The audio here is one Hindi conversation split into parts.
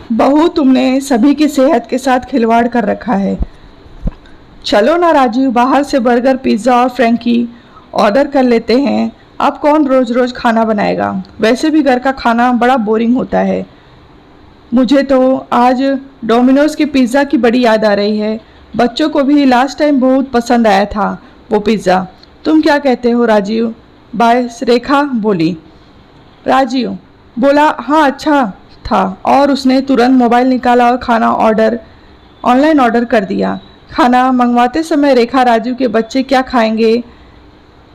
बहू, तुमने सभी की सेहत के साथ खिलवाड़ कर रखा है। चलो ना राजीव, बाहर से बर्गर, पिज़्ज़ा और फ्रैंकी ऑर्डर कर लेते हैं। अब कौन रोज़ रोज़ खाना बनाएगा? वैसे भी घर का खाना बड़ा बोरिंग होता है। मुझे तो आज डोमिनोज़ की पिज़्ज़ा की बड़ी याद आ रही है। बच्चों को भी लास्ट टाइम बहुत पसंद आया था वो पिज़्ज़ा। तुम क्या कहते हो राजीव? बाय रेखा बोली। राजीव बोला, हाँ अच्छा था, और उसने तुरंत मोबाइल निकाला और खाना ऑनलाइन ऑर्डर कर दिया। खाना मंगवाते समय रेखा राजू के बच्चे क्या खाएंगे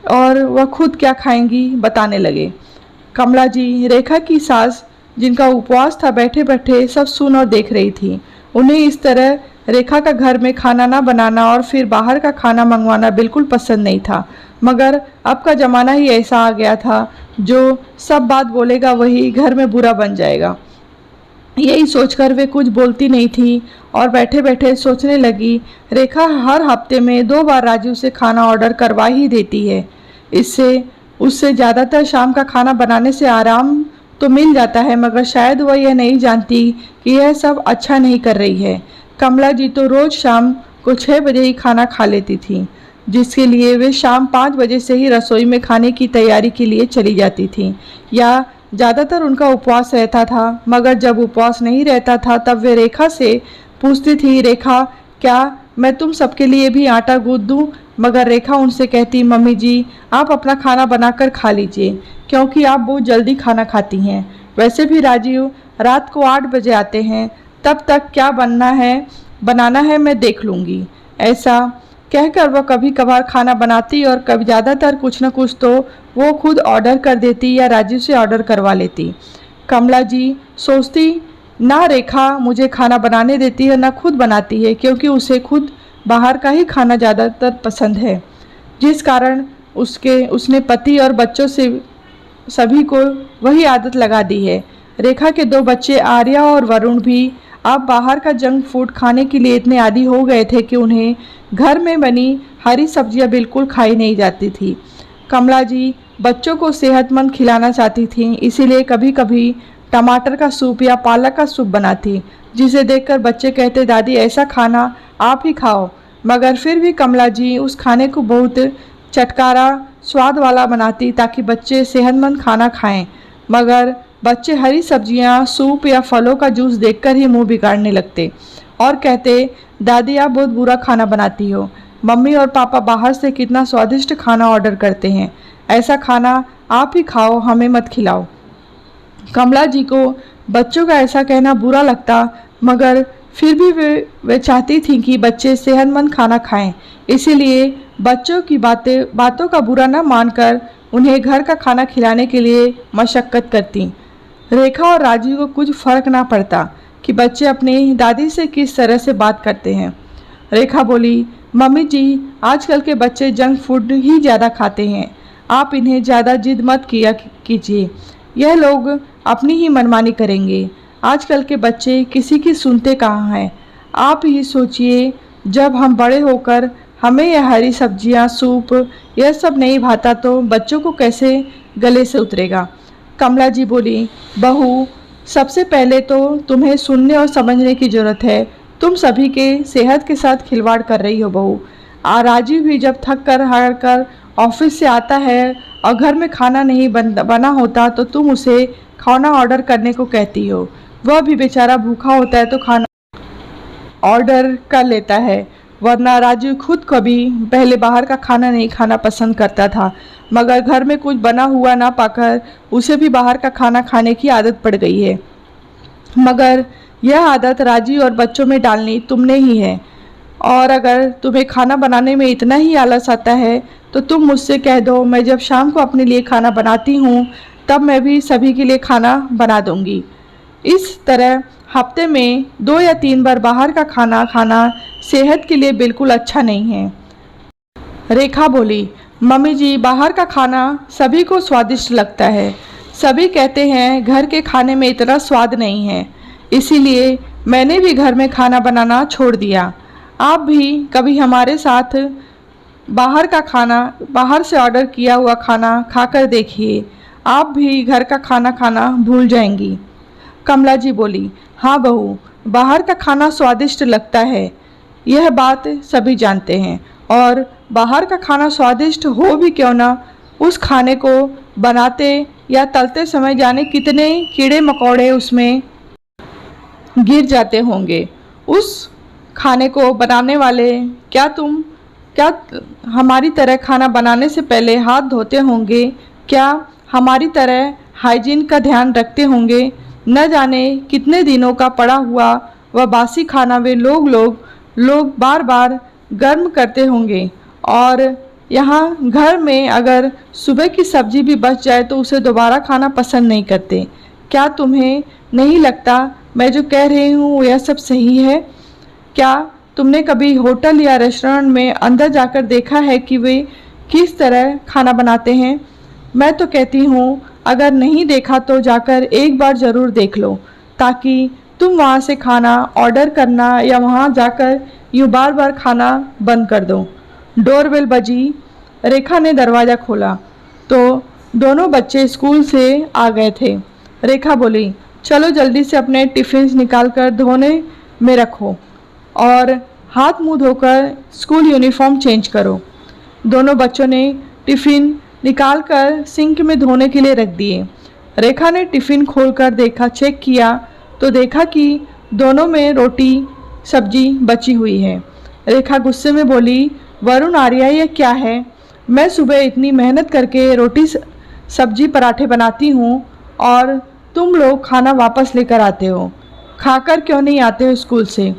और वह खुद क्या खाएंगी बताने लगे। कमला जी, रेखा की सास, जिनका उपवास था, बैठे बैठे सब सुन और देख रही थी। उन्हें इस तरह रेखा का घर में खाना ना बनाना और फिर बाहर का खाना मंगवाना बिल्कुल पसंद नहीं था। मगर अब का ज़माना ही ऐसा आ गया था, जो सब बात बोलेगा वही घर में बुरा बन जाएगा। यही सोचकर वे कुछ बोलती नहीं थी और बैठे बैठे सोचने लगी, रेखा हर हफ्ते में 2 बार राजू से खाना ऑर्डर करवा ही देती है। इससे उससे ज़्यादातर शाम का खाना बनाने से आराम तो मिल जाता है, मगर शायद वह यह नहीं जानती कि यह सब अच्छा नहीं कर रही है। कमला जी तो रोज़ शाम को 6 बजे ही खाना खा लेती थी, जिसके लिए वे शाम 5 बजे से ही रसोई में खाने की तैयारी के लिए चली जाती थीं। या ज़्यादातर उनका उपवास रहता था, मगर जब उपवास नहीं रहता था तब वे रेखा से पूछती थी, रेखा क्या मैं तुम सबके लिए भी आटा गूंथ दूँ? मगर रेखा उनसे कहती, मम्मी जी आप अपना खाना बनाकर खा लीजिए, क्योंकि आप बहुत जल्दी खाना खाती हैं। वैसे भी राजीव रात को 8 बजे आते हैं, तब तक क्या बनाना है मैं देख लूँगी। ऐसा कहकर वह कभी कभार खाना बनाती और कभी ज़्यादातर कुछ न कुछ तो वो खुद ऑर्डर कर देती या राजू से ऑर्डर करवा लेती। कमला जी सोचती, ना रेखा मुझे खाना बनाने देती है ना खुद बनाती है, क्योंकि उसे खुद बाहर का ही खाना ज़्यादातर पसंद है, जिस कारण उसने पति और बच्चों से सभी को वही आदत लगा दी है। रेखा के 2 बच्चे आर्या और वरुण भी अब बाहर का जंक फूड खाने के लिए इतने आदी हो गए थे कि उन्हें घर में बनी हरी सब्जियां बिल्कुल खाई नहीं जाती थी। कमला जी बच्चों को सेहतमंद खिलाना चाहती थीं, इसीलिए कभी कभी टमाटर का सूप या पालक का सूप बनाती, जिसे देखकर बच्चे कहते, दादी ऐसा खाना आप ही खाओ। मगर फिर भी कमला जी उस खाने को बहुत चटकारा स्वाद वाला बनाती ताकि बच्चे सेहतमंद खाना खाएं। मगर बच्चे हरी सब्जियां, सूप या फलों का जूस देखकर ही मुंह बिगाड़ने लगते और कहते, दादी आप बहुत बुरा खाना बनाती हो। मम्मी और पापा बाहर से कितना स्वादिष्ट खाना ऑर्डर करते हैं, ऐसा खाना आप ही खाओ, हमें मत खिलाओ। कमला जी को बच्चों का ऐसा कहना बुरा लगता, मगर फिर भी वे चाहती थीं कि बच्चे सेहतमंद खाना खाएं। इसीलिए बच्चों की बातों का बुरा न मानकर उन्हें घर का खाना खिलाने के लिए मशक्कत करती। रेखा और राजीव को कुछ फर्क ना पड़ता कि बच्चे अपनी दादी से किस तरह से बात करते हैं। रेखा बोली, मम्मी जी आजकल के बच्चे जंक फूड ही ज़्यादा खाते हैं, आप इन्हें ज़्यादा जिद मत किया कीजिए, यह लोग अपनी ही मनमानी करेंगे। आजकल के बच्चे किसी की सुनते कहाँ हैं। आप ही सोचिए, जब हम बड़े होकर हमें यह हरी सब्जियां, सूप यह सब नहीं भाता तो बच्चों को कैसे गले से उतरेगा। कमला जी बोली, बहू सबसे पहले तो तुम्हें सुनने और समझने की ज़रूरत है। तुम सभी के सेहत के साथ खिलवाड़ कर रही हो बहू। राजीव भी जब थक कर हार कर ऑफिस से आता है और घर में खाना नहीं बना होता तो तुम उसे खाना ऑर्डर करने को कहती हो। वह भी बेचारा भूखा होता है तो खाना ऑर्डर कर लेता है, वरना राजू खुद कभी पहले बाहर का खाना नहीं खाना पसंद करता था, मगर घर में कुछ बना हुआ ना पाकर उसे भी बाहर का खाना खाने की आदत पड़ गई है। मगर यह आदत राजू और बच्चों में डालनी तुमने ही है, और अगर तुम्हें खाना बनाने में इतना ही आलस आता है तो तुम मुझसे कह दो, मैं जब शाम को अपने लिए खाना बनाती हूँ तब मैं भी सभी के लिए खाना बना दूँगी। इस तरह हफ्ते में 2 या 3 बार बाहर का खाना खाना सेहत के लिए बिल्कुल अच्छा नहीं है। रेखा बोली, मम्मी जी बाहर का खाना सभी को स्वादिष्ट लगता है, सभी कहते हैं घर के खाने में इतना स्वाद नहीं है, इसीलिए मैंने भी घर में खाना बनाना छोड़ दिया। आप भी कभी हमारे साथ बाहर से ऑर्डर किया हुआ खाना खाकर देखिए, आप भी घर का खाना खाना भूल जाएंगी। कमला जी बोली, हाँ बहू, बाहर का खाना स्वादिष्ट लगता है, यह बात सभी जानते हैं। और बाहर का खाना स्वादिष्ट हो भी क्यों ना, उस खाने को बनाते या तलते समय जाने कितने कीड़े मकोड़े उसमें गिर जाते होंगे। उस खाने को बनाने वाले क्या हमारी तरह खाना बनाने से पहले हाथ धोते होंगे? क्या हमारी तरह हाइजीन का ध्यान रखते होंगे? न जाने कितने दिनों का पड़ा हुआ वह बासी खाना वे लोग बार बार गर्म करते होंगे। और यहाँ घर में अगर सुबह की सब्जी भी बच जाए तो उसे दोबारा खाना पसंद नहीं करते। क्या तुम्हें नहीं लगता मैं जो कह रही हूँ यह सब सही है? क्या तुमने कभी होटल या रेस्टोरेंट में अंदर जाकर देखा है कि वे किस तरह खाना बनाते हैं? मैं तो कहती हूँ अगर नहीं देखा तो जाकर एक बार ज़रूर देख लो, ताकि तुम वहाँ से खाना ऑर्डर करना या वहाँ जाकर यूँ बार बार खाना बंद कर दो। डोरबेल बजी। रेखा ने दरवाज़ा खोला तो दोनों बच्चे स्कूल से आ गए थे। रेखा बोली, चलो जल्दी से अपने टिफ़िन निकाल कर धोने में रखो और हाथ मुंह धोकर स्कूल यूनिफॉर्म चेंज करो। दोनों बच्चों ने टिफ़िन निकालकर सिंक में धोने के लिए रख दिए। रेखा ने टिफ़िन खोलकर चेक किया तो देखा कि दोनों में रोटी सब्जी बची हुई है। रेखा गुस्से में बोली, वरुण, आर्या, ये क्या है? मैं सुबह इतनी मेहनत करके रोटी सब्जी पराठे बनाती हूँ और तुम लोग खाना वापस लेकर आते हो। खाकर क्यों नहीं आते हो स्कूल से?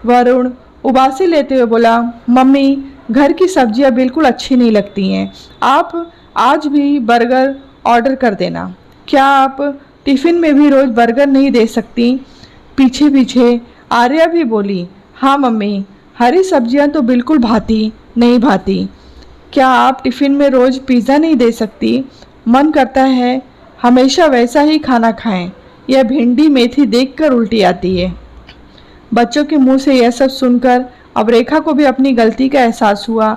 वरुण उबासी लेते हुए बोला, मम्मी, घर की सब्जियां बिल्कुल अच्छी नहीं लगती हैं। आप आज भी बर्गर ऑर्डर कर देना। क्या आप टिफ़िन में भी रोज़ बर्गर नहीं दे सकती? पीछे पीछे आर्या भी बोली, हाँ मम्मी, हरी सब्जियां तो बिल्कुल नहीं भाती। क्या आप टिफ़िन में रोज़ पिज़्ज़ा नहीं दे सकती? मन करता है हमेशा वैसा ही खाना खाएं। यह भिंडी मेथी देखकर उल्टी आती है। बच्चों के मुंह से यह सब सुनकर अब रेखा को भी अपनी गलती का एहसास हुआ।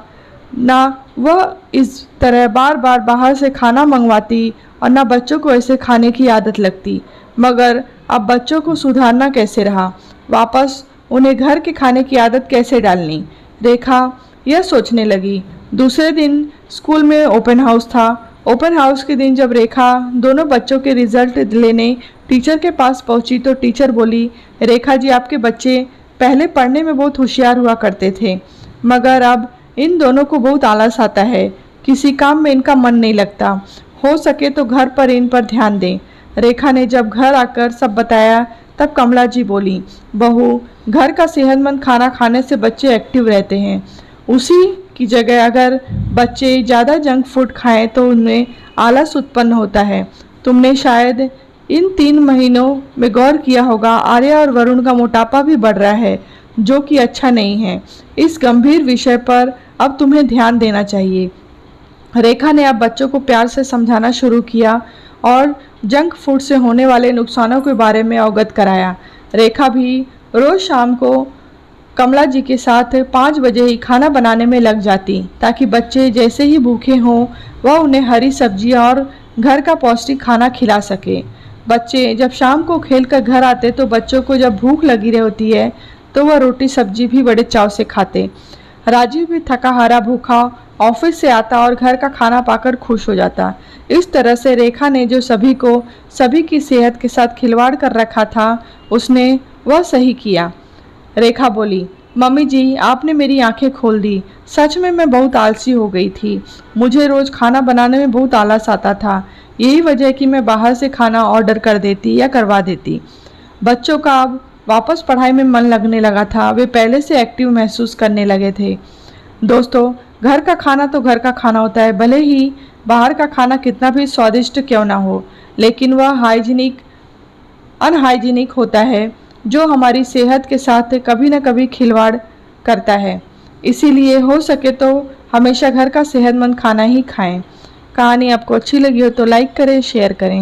ना वह इस तरह बार बार बाहर से खाना मंगवाती और ना बच्चों को ऐसे खाने की आदत लगती। मगर अब बच्चों को सुधारना कैसे रहा? वापस उन्हें घर के खाने की आदत कैसे डालनी? रेखा यह सोचने लगी। दूसरे दिन स्कूल में ओपन हाउस था। ओपन हाउस के दिन जब रेखा दोनों बच्चों के रिजल्ट लेने टीचर के पास पहुंची तो टीचर बोली, रेखा जी, आपके बच्चे पहले पढ़ने में बहुत होशियार हुआ करते थे, मगर अब इन दोनों को बहुत आलस आता है। किसी काम में इनका मन नहीं लगता। हो सके तो घर पर इन पर ध्यान दें। रेखा ने जब घर आकर सब बताया तब कमला जी बोली, बहू, घर का सेहतमंद खाना खाने से बच्चे एक्टिव रहते हैं। उसी की जगह अगर बच्चे ज़्यादा जंक फूड खाएं तो उनमें आलस उत्पन्न होता है। तुमने शायद इन 3 महीनों में गौर किया होगा, आर्या और वरुण का मोटापा भी बढ़ रहा है, जो कि अच्छा नहीं है। इस गंभीर विषय पर अब तुम्हें ध्यान देना चाहिए। रेखा ने अब बच्चों को प्यार से समझाना शुरू किया और जंक फूड से होने वाले नुकसानों के बारे में अवगत कराया। रेखा भी रोज़ शाम को कमला जी के साथ 5 बजे ही खाना बनाने में लग जाती, ताकि बच्चे जैसे ही भूखे हों वह उन्हें हरी सब्जियां और घर का पौष्टिक खाना खिला सके। बच्चे जब शाम को खेलकर घर आते तो बच्चों को जब भूख लगी रही होती है तो वह रोटी सब्जी भी बड़े चाव से खाते। राजीव भी थका हारा भूखा ऑफिस से आता और घर का खाना पाकर खुश हो जाता। इस तरह से रेखा ने जो सभी की सेहत के साथ खिलवाड़ कर रखा था, उसने वह सही किया। रेखा बोली, मम्मी जी, आपने मेरी आंखें खोल दी। सच में मैं बहुत आलसी हो गई थी। मुझे रोज़ खाना बनाने में बहुत आलस आता था। यही वजह है कि मैं बाहर से खाना ऑर्डर कर देती या करवा देती। बच्चों का अब वापस पढ़ाई में मन लगने लगा था। वे पहले से एक्टिव महसूस करने लगे थे। दोस्तों, घर का खाना तो घर का खाना होता है, भले ही बाहर का खाना कितना भी स्वादिष्ट क्यों ना हो, लेकिन वह अनहाइजीनिक होता है, जो हमारी सेहत के साथ कभी न कभी खिलवाड़ करता है। इसीलिए हो सके तो हमेशा घर का सेहतमंद खाना ही खाएं। कहानी आपको अच्छी लगी हो तो लाइक करें, शेयर करें।